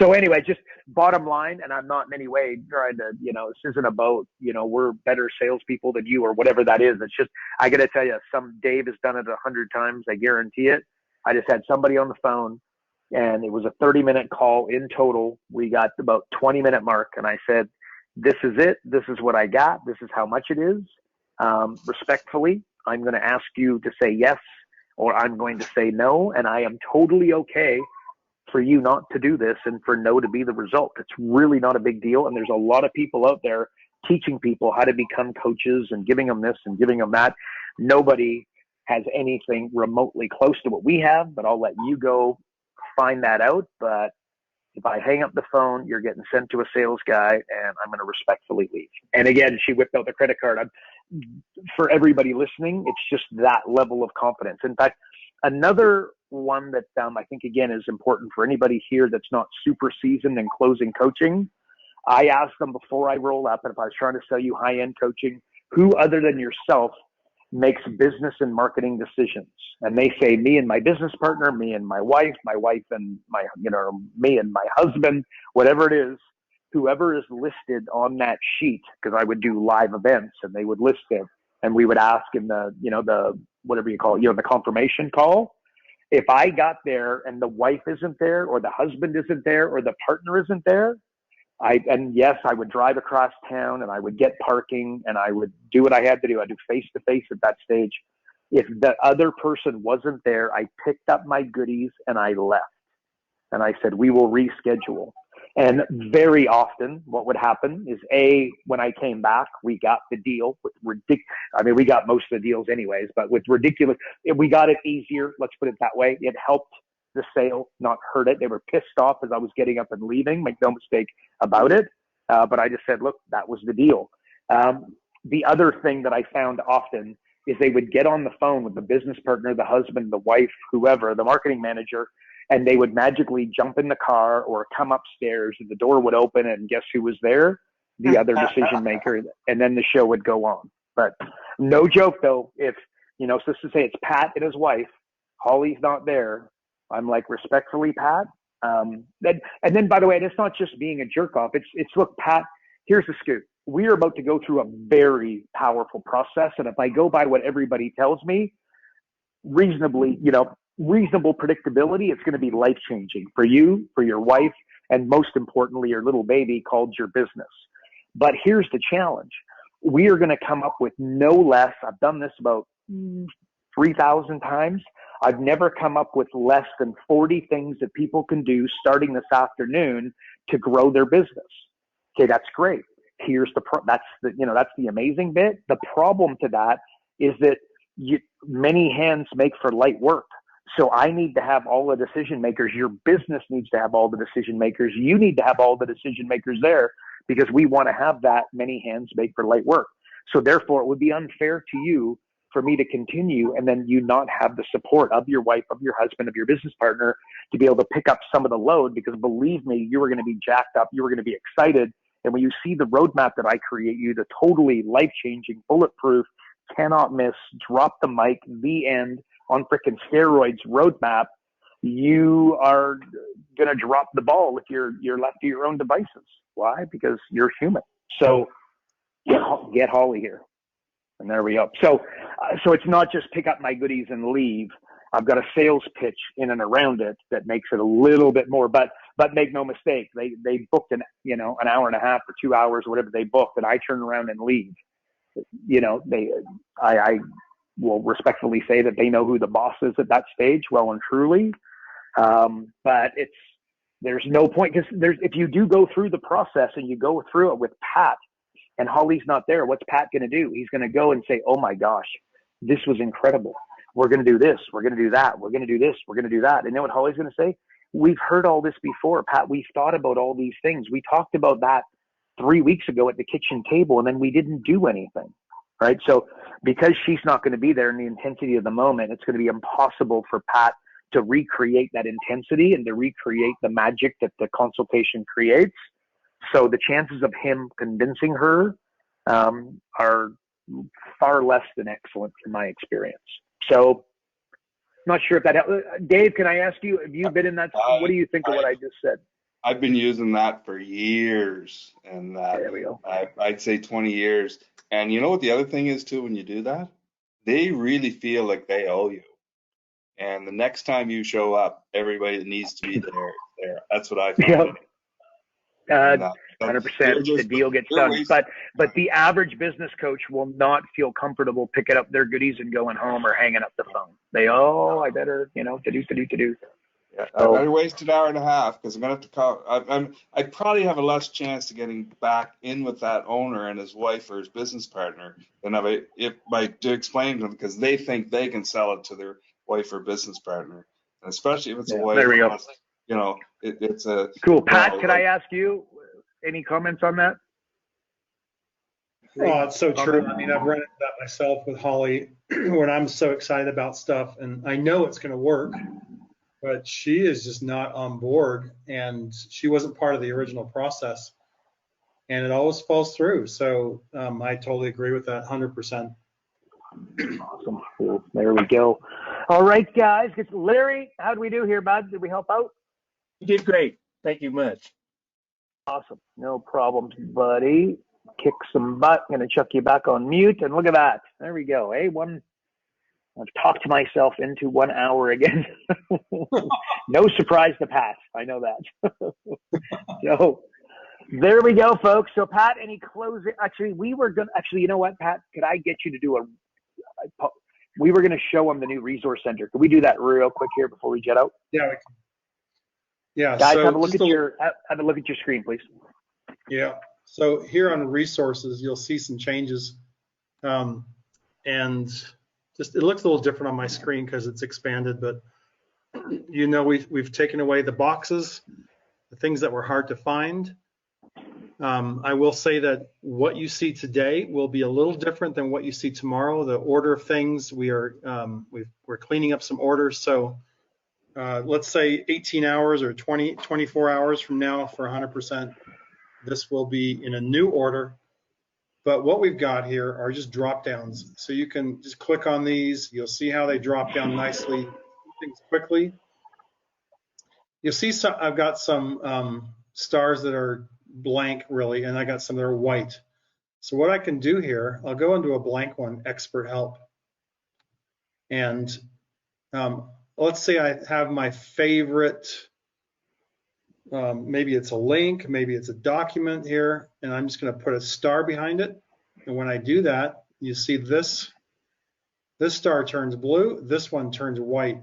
anyway, just bottom line, and I'm not in any way trying to, this isn't about, we're better salespeople than you or whatever that is. It's just, I got to tell you, Dave has done it 100 times. I guarantee it. I just had somebody on the phone and it was a 30-minute call in total. We got about 20-minute mark and I said, this is it. This is what I got. This is how much it is. Respectfully, I'm going to ask you to say yes, or I'm going to say no. And I am totally okay for you not to do this and for no to be the result. It's really not a big deal. And there's a lot of people out there teaching people how to become coaches and giving them this and giving them that. Nobody has anything remotely close to what we have, but I'll let you go find that out. But if I hang up the phone, you're getting sent to a sales guy, and I'm going to respectfully leave. And again, she whipped out the credit card. For everybody listening, it's just that level of confidence. In fact, another one that I think, again, is important for anybody here that's not super seasoned in closing coaching. I ask them before I roll up, and if I was trying to sell you high-end coaching, who other than yourself makes business and marketing decisions? And they say, me and my business partner, me and my wife and my, me and my husband, whatever it is, whoever is listed on that sheet, because I would do live events and they would list it, and we would ask in the, the, whatever you call it, the confirmation call. If I got there and the wife isn't there, or the husband isn't there, or the partner isn't there, and yes, I would drive across town and I would get parking and I would do what I had to do. I'd do face to face at that stage. If the other person wasn't there, I picked up my goodies and I left. And I said, we will reschedule. And very often what would happen is, when I came back, we got the deal with we got most of the deals anyways, but with ridiculous, we got it easier. Let's put it that way. It helped the sale, not hurt it. They were pissed off as I was getting up and leaving. Make no mistake about it. But I just said, look, that was the deal. The other thing that I found often is they would get on the phone with the business partner, the husband, the wife, whoever, the marketing manager, and they would magically jump in the car or come upstairs and the door would open and guess who was there? The other decision maker. And then the show would go on. But no joke though, if, so to say it's Pat and his wife, Holly's not there, I'm like, respectfully, Pat. And then, by the way, it's not just being a jerk off. It's look, Pat, here's the scoop. We are about to go through a very powerful process. And if I go by what everybody tells me, reasonable predictability, it's going to be life changing for you, for your wife, and most importantly, your little baby called your business. But here's the challenge. We are going to come up with no less. I've done this about 3,000 times. I've never come up with less than 40 things that people can do starting this afternoon to grow their business. Okay, that's great. Here's that's the amazing bit. The problem to that is that many hands make for light work. So I need to have all the decision makers. Your business needs to have all the decision makers. You need to have all the decision makers there, because we want to have that many hands make for light work. So therefore, it would be unfair to you for me to continue and then you not have the support of your wife, of your husband, of your business partner to be able to pick up some of the load, because believe me, you were going to be jacked up. You were going to be excited. And when you see the roadmap that I create you, the totally life-changing, bulletproof, cannot miss, drop the mic, the end, on frickin' steroids roadmap, you are going to drop the ball if you're left to your own devices. Why? Because you're human. So get Holly here. And there we go. So it's not just pick up my goodies and leave. I've got a sales pitch in and around it that makes it a little bit more, but make no mistake, they booked an hour and a half or 2 hours or whatever they booked, and I turn around and leave. I will respectfully say that they know who the boss is at that stage, well and truly. But there's no point, because if you do go through the process and you go through it with Pat and Holly's not there, what's Pat going to do? He's going to go and say, oh my gosh, this was incredible. We're going to do this. We're going to do that. We're going to do this. We're going to do that. And you know what Holly's going to say? We've heard all this before, Pat. We've thought about all these things. We talked about that 3 weeks ago at the kitchen table, and then we didn't do anything. Right. So because she's not going to be there in the intensity of the moment, it's going to be impossible for Pat to recreate that intensity and to recreate the magic that the consultation creates. So the chances of him convincing her are far less than excellent from my experience. So not sure if that helps. Dave, can I ask you, have you been in that? What do you think of what I just said? I've been using that for years, and there we go. I'd say 20 years. And you know what the other thing is too, when you do that, they really feel like they owe you. And the next time you show up, everybody that needs to be there. That's what I found. Yep. 100%. The deal gets done. But the average business coach will not feel comfortable picking up their goodies and going home or hanging up the phone. I better, to do. Yeah, Oh. I wasted an hour and a half because I'm gonna have to call. I'd probably have a less chance of getting back in with that owner and his wife or his business partner than if I do explain to them, because they think they can sell it to their wife or business partner, and especially if it's a Yeah, wife. there we go. You know, it's a Cool. Pat, know, could I ask you any comments on that? Oh, it's so true. I mean, I've run into that myself with Holly when I'm so excited about stuff and I know it's going to work, but she is just not on board and she wasn't part of the original process and it always falls through. So I totally agree with that 100%. Awesome. Cool. There we go. All right, guys. Larry, how did we do here, bud? Did we help out? You did great. Thank you much. Awesome. No problems, buddy. Kick some butt. I'm going to chuck you back on mute. And look at that. There we go. Hey, I've talked myself into 1 hour again. No surprise to Pat. I know that. So there we go, folks. So Pat, any closing? Actually, you know what, Pat? Could I get you to do we were going to show them the new resource center. Could we do that real quick here before we jet out? Yeah. We can. Yeah. Guys, so have a look at your screen, please. Yeah. So here on resources, you'll see some changes. And just, it looks a little different on my screen because it's expanded, but you know, we've taken away the boxes, the things that were hard to find. I will say that what you see today will be a little different than what you see tomorrow. The order of things, we're cleaning up some orders. So let's say 18 hours or 24 hours from now for 100%, this will be in a new order. But what we've got here are just drop downs. So you can just click on these. You'll see how they drop down nicely, things quickly. You'll see I've got some stars that are blank really, and I got some that are white. So what I can do here, I'll go into a blank one, expert help. And let's say I have my favorite, maybe it's a link, maybe it's a document here, and I'm just going to put a star behind it. And when I do that, you see this star turns blue, this one turns white.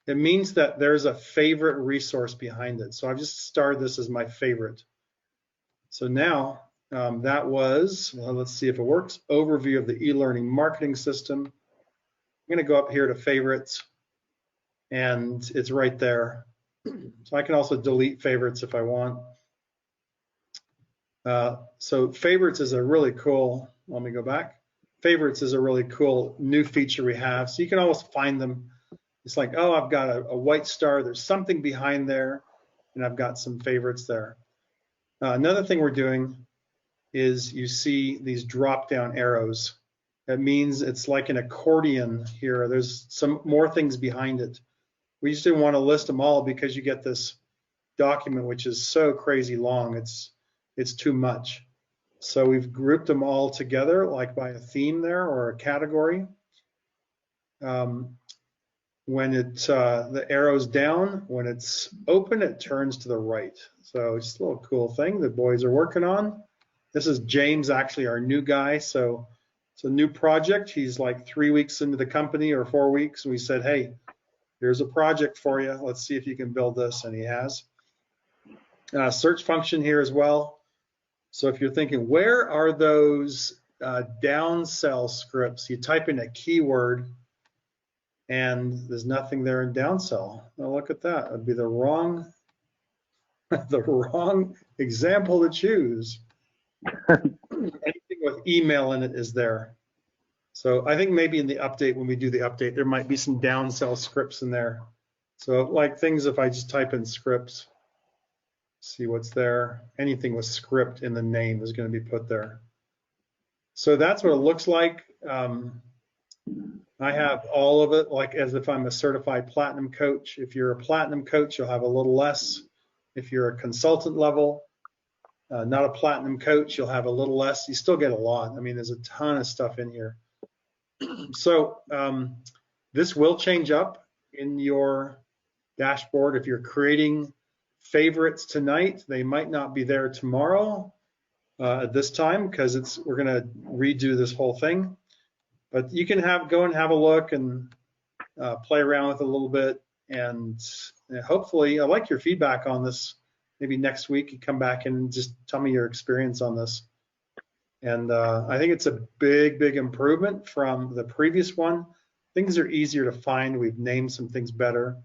It means that there's a favorite resource behind it. So I've just starred this as my favorite. So now that was, well, let's see if it works, overview of the e-learning marketing system. I'm going to go up here to favorites, and it's right there. So I can also delete favorites if I want. So favorites is a really cool, let me go back. Favorites is a really cool new feature we have. So you can always find them. It's like, oh, I've got a white star. There's something behind there, and I've got some favorites there. Another thing we're doing is you see these drop-down arrows. That means it's like an accordion here. There's some more things behind it. We just didn't want to list them all because you get this document which is so crazy long. It's too much. So we've grouped them all together, like by a theme there or a category. When the arrow's down, when it's open, it turns to the right. So it's a little cool thing the boys are working on. This is James, actually our new guy. So it's a new project. He's like 3 weeks into the company or 4 weeks. And we said, hey, here's a project for you. Let's see if you can build this. And he has. Search function here as well. So if you're thinking, where are those downsell scripts? You type in a keyword and there's nothing there in downsell. Now look at that. It'd be the wrong example to choose. Anything with email in it is there. So I think maybe in the update, when we do the update, there might be some downsell scripts in there. So like things, if I just type in scripts, see what's there. Anything with script in the name is going to be put there. So that's what it looks like. I have all of it like as if I'm a certified platinum coach. If you're a platinum coach, you'll have a little less. If you're a consultant level, not a platinum coach, you'll have a little less. You still get a lot. I mean, there's a ton of stuff in here. So this will change up in your dashboard. If you're creating favorites tonight, they might not be there tomorrow at this time because we're going to redo this whole thing. But you can go and have a look and play around with it a little bit and hopefully, I like your feedback on this. Maybe next week you come back and just tell me your experience on this. And I think it's a big, big improvement from the previous one. Things are easier to find. We've named some things better.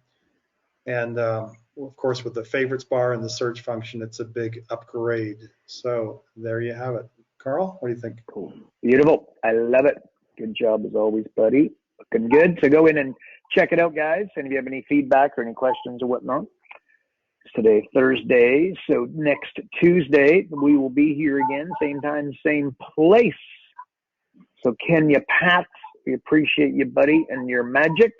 And of course, with the favorites bar and the search function, it's a big upgrade. So there you have it. Carl, what do you think? Cool. Beautiful. I love it. Good job as always, buddy. Looking good. So go in and check it out, guys. And if you have any feedback or any questions or whatnot, it's today, Thursday. So next Tuesday, we will be here again, same time, same place. So Kenya Pat, we appreciate you, buddy, and your magic.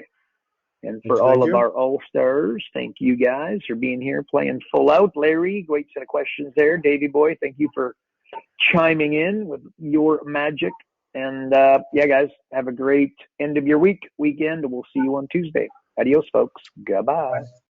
And for all of our All-Stars, thank you guys for being here, playing full out. Larry, great set of questions there. Davey boy, thank you for chiming in with your magic. And yeah, guys, have a great end of your weekend. We'll see you on Tuesday. Adios, folks. Goodbye.